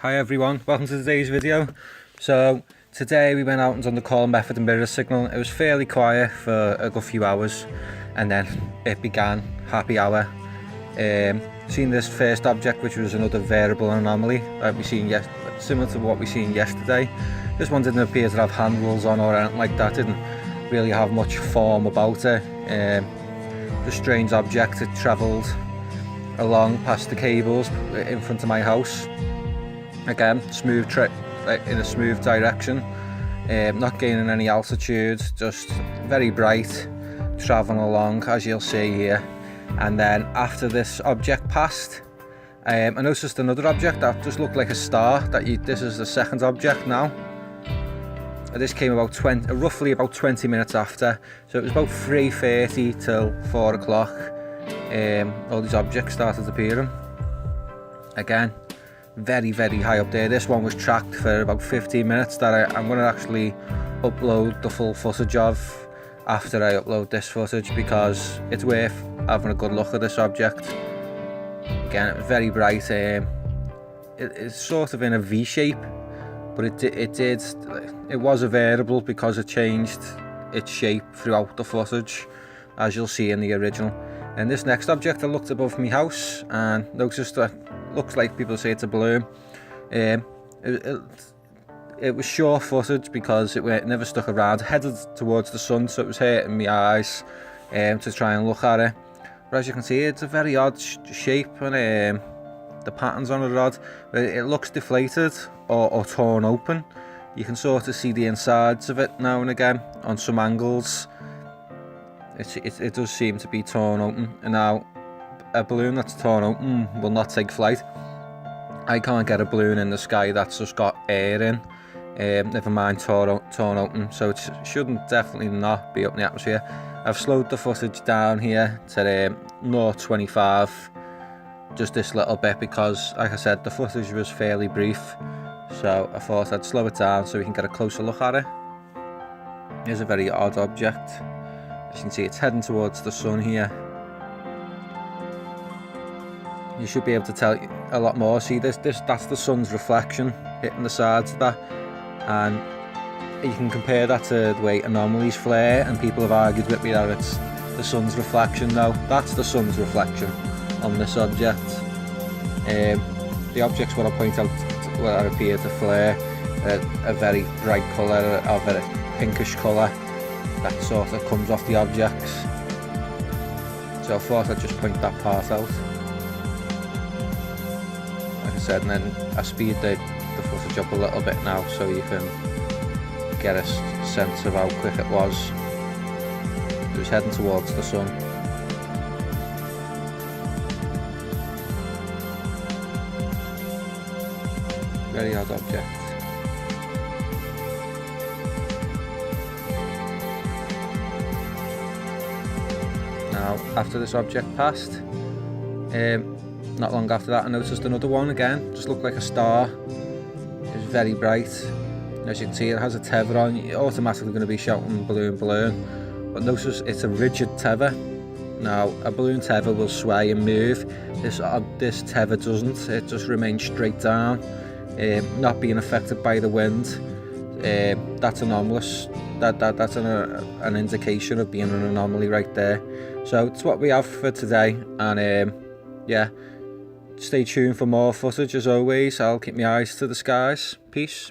Hi everyone, welcome to today's video. So today we went out and done the call method and mirror signal. It was fairly quiet for a good few hours and then it began, happy hour. Seen this first object, which was another variable anomaly that we seen similar to what we seen yesterday. This one didn't appear to have handles on or anything like that, didn't really have much form about it. The strange object, it travelled along past the cables in front of my house. Again, smooth trip in a smooth direction, not gaining any altitude, just very bright, travelling along as you'll see here. And then after this object passed, I noticed another object that just looked like a star. This is the second object now. This came about roughly about 20 minutes after, so it was about 3:30 till 4 o'clock. All these objects started appearing. Again, very high up there. This one was tracked for about 15 minutes that I'm going to actually upload the full footage of after I upload this footage, because it's worth having a good look at this object. Again, it was very bright. It's sort of in a V shape, but it was a variable because it changed its shape throughout the footage, as you'll see in the original. And this next object, I looked above my house and noticed that looks like people say it's a balloon. It was short footage because it never stuck around, headed towards the sun, so it was hurting my eyes to try and look at it. But as you can see, it's a very odd shape, and the patterns on it are odd. It looks deflated or torn open. You can sort of see the insides of it now and again on some angles. It does seem to be torn open, and now a balloon that's torn open will not take flight. I can't get a balloon in the sky that's just got air in, never mind torn open, so it shouldn't definitely not be up in the atmosphere. I've slowed the footage down here to 0.25, just this little bit, because like I said, the footage was fairly brief, so I thought I'd slow it down so we can get a closer look at it. Here's a very odd object. As you can see, it's heading towards the sun here. You should be able to tell a lot more. See, that's the sun's reflection hitting the sides of that, and you can compare that to the way anomalies flare, and people have argued with me that it's the sun's reflection. No, that's the sun's reflection on this object. The objects what I point out what appear to flare a very bright colour, of a pinkish colour that sort of comes off the objects. So I thought I'd just point that part out. Like I said, and then I speed the footage up a little bit now so you can get a sense of how quick it was. It was heading towards the sun. Very odd object. Now, after this object passed, not long after that I noticed another one again, just looked like a star. It was very bright. As you can see, it has a tether on. You're automatically going to be shouting balloon, balloon. But notice it's a rigid tether. Now, a balloon tether will sway and move. This tether doesn't. It just remains straight down, not being affected by the wind. That's anomalous. That's an indication of being an anomaly right there. So it's what we have for today, and yeah, stay tuned for more footage. As always, I'll keep my eyes to the skies. Peace.